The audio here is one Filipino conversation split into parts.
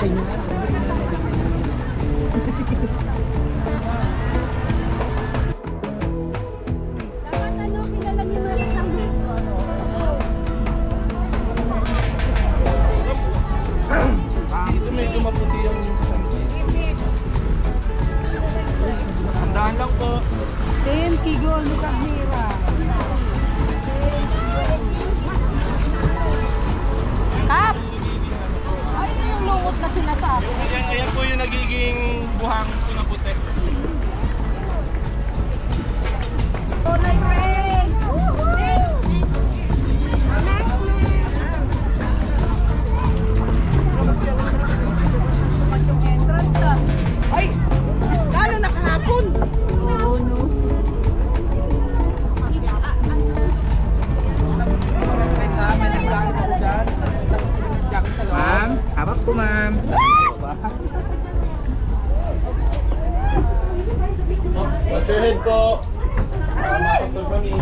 sa inyo. Ito medyo maputi yung handaan lang po. 10 kigo, Lucavira. Kap! Ay, ito yung lungot na sinasabi. Ayan po yung nagiging buhang ito na puti. Tunay rin! Ay! Lalo na kahapon! Oo, no. Ma'am, harap po ma'am. Watch your head po. Makapagpag kami.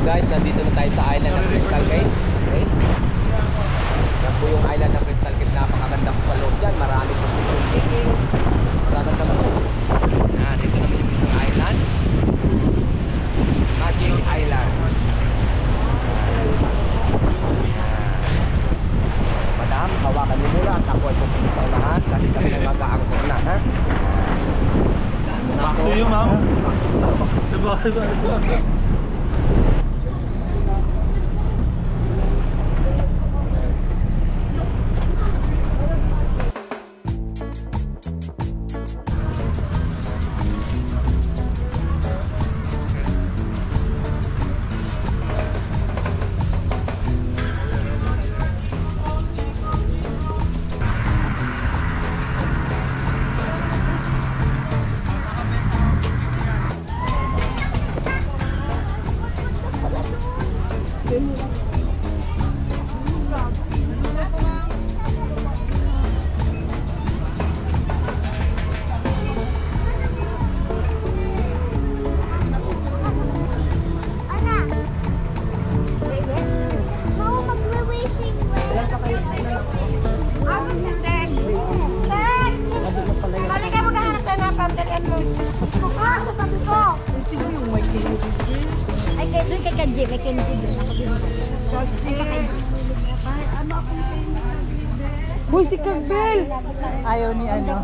Guys, nandito na tayo sa island ng Crystal Cave. Okay? Yan po yung island ng Crystal Cave. Napakaganda po sa loob dyan. Marami po yung digging. Magaganda po. Yan, dito naman yung isang island. Magic Island. Madam, hawakan niyo muna at ako ay pupunta sa unahan kasi kami ay mag-aangkor na, ha? Back to you ma'am. Diba? Uy, si Kagbel! Ayaw ni ano.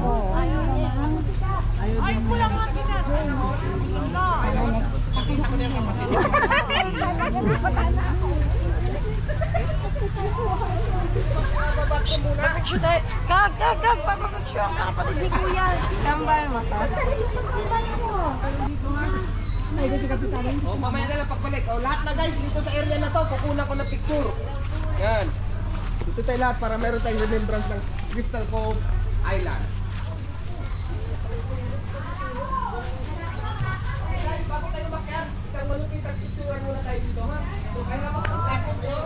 Ay, kulang lang din Kag, papapag-show sa kapatid ni Kuya. Sambal mata. Mamaya na lang pagbalik. Lahat na guys, dito sa area na to, kukunan ko ng picture. Yan. Dito tayo lahat para meron tayong remembrance ng Crystal Cove Island. Guys, bago tayo makyat, isang malupit at picturean muna tayo dito, ha? So, kaya makapagpapit nyo.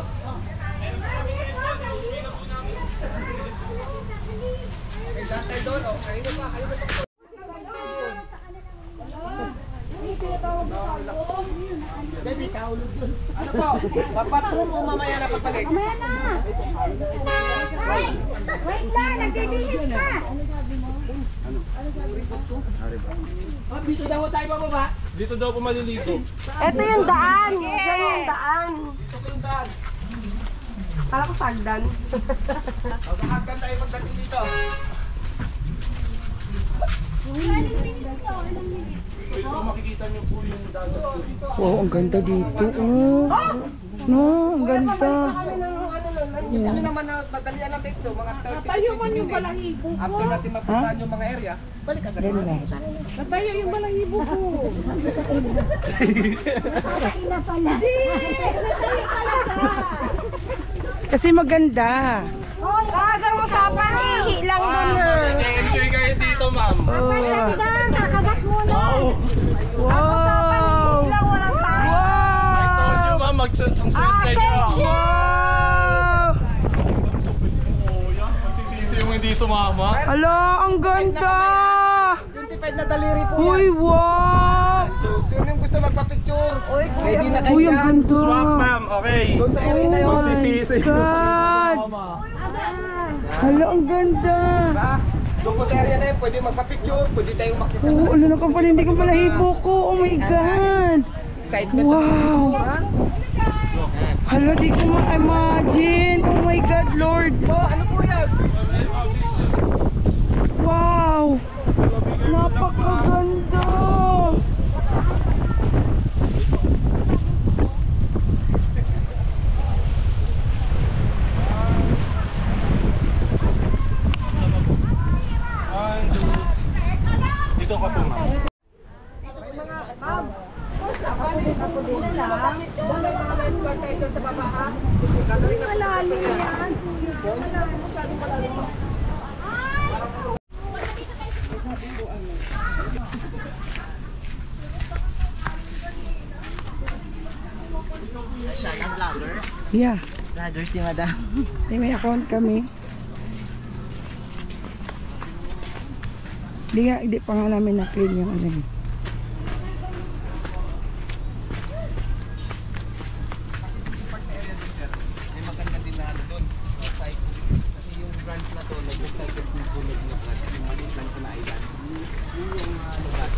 Okay, lahat tayo doon, oh. Kayo pa. Baby, sa ulog yun. Ano po? Papatrong po mamaya na papalik. Mamaya na! Wait lang, nagbibihis pa! Dito daw tayo bababa. Dito daw po maliligo. Ito yung daan. Yan yung daan. Ito po yung daan. Kala ko sagdan. Kakagdan tayo pagdating dito. Ilang minutes to? Ilang minutes? Dito makikita niyo po yung dagat. Wow, ang ganda dito. Oh. No, ang ganda. Gusto nyo naman na madalian natin ito, mga 30 tayo man yung balahibo ko. After natin mapuntahan yung mga area, balik agad. Natayo yung balahibo ko. Nakakain na pala. Kasi maganda. Kagang usapan, ihi lang dun ha. Enjoy kayo dito, ma'am. Pasagdan, kakagat muna. Usapan, ihi lang, walang tayo. I told you, ma'am, ang swerte niyo. Magsisisi yung hindi sumama. Ala, ang ganda. 25 na daliri po Uy, yan. wow. So, sino yung gusto magpa-picture? Ready na kayo Uy, ang dyan. ganda. Swap, ma'am. Okay. Doon sa area na yun. Oh my Magsisisi. God. Hala, ang ganda. Diba? Doon po sa area na yun, pwede magpa-picture, pwede tayong makita. Oh, ano na kapal, hindi ko balahibo ko. Oh my God. Excitement. Wow. Ha? Hala, di ko ma-imagine. Oh my God, Lord. Oh, ano po yan? Wow. Napakaganda. Dito ka po, ma'am. Malalim yan. Siya yung vlogger. Yeah. Vlogger si madam. May account kami. Hindi pa nga namin na-clean yung ano. May maganda din na ano doon. Site. Kasi yung branch na to, nag-recycle yung punog na branch. Yung maliit lang ko na island. Yun yung lugar.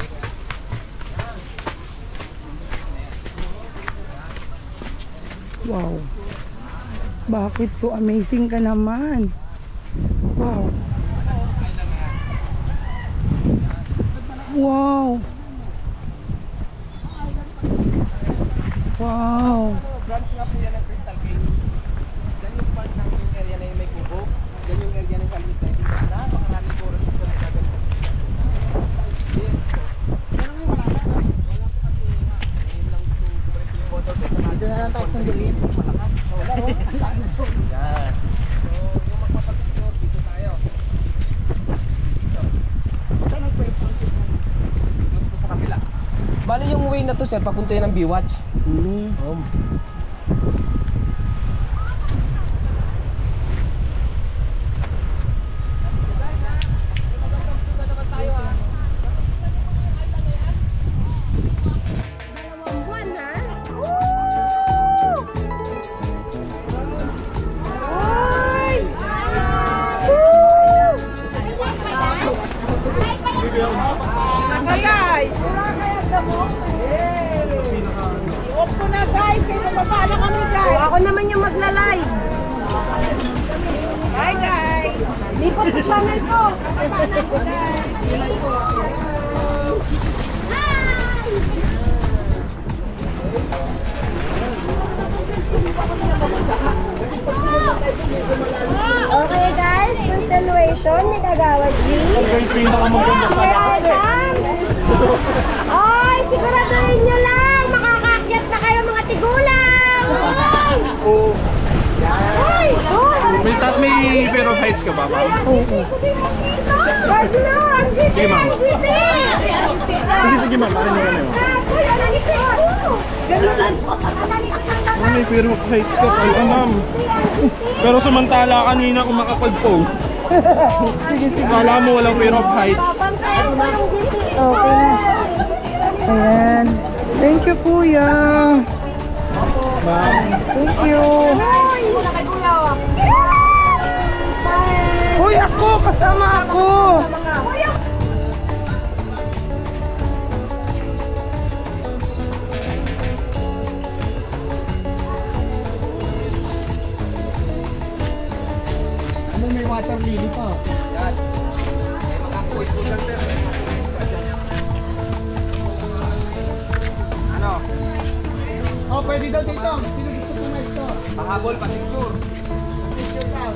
Wow. Bakit so amazing ka naman? Wow. Wow. Wow. Branch nga po yan ng Crystal Cave. Yan yung part ng yung area na yung may kubo. Yan yung area ng kalit na yung napakaraming tourist dito na gagawin. Yes. Pero yung wala na. Wala po kasi ngayon lang ito bumalik yung motor. Dito na lang tayo sunduin. Malakas. So, wala ro. Yan. So, yung magpapapicture, dito tayo. Dito. Saan ang pwede po sa kabila? Bali yung way na to, sir, papunta yan ng Biwatch. Buwan ha? Nakalay. I-off ko na guys. Kaya mapapala kami guys. Ako naman yung magla-live. Hi guys. Lipot sa channel ko. Okay guys, continuation ni Kagawad G. Yung pinakamaganda sa lahat. Ay, siguraduhin nyo lang, makakakyat na kayo mga tigulang! Oo. Uy! May may fear of heights ka ba, ma'am? Oo. Sige, ma'am. Sige, ma'am. Ano yun? May fear of heights ka pala, ma'am. Pero samantala kanina kung makapag-post. Kala mo walang fear of heights. Okay. Ayan. Thank you, kuya. Ma'am. Thank you. Uy, ako! Kasama ako! Ano may water lily pa? Yan. May mga kuy po lang sir. Ano? Oh, pwede daw dito. Sino gusto ko na ito? Pahabol pa picture. Picture daw.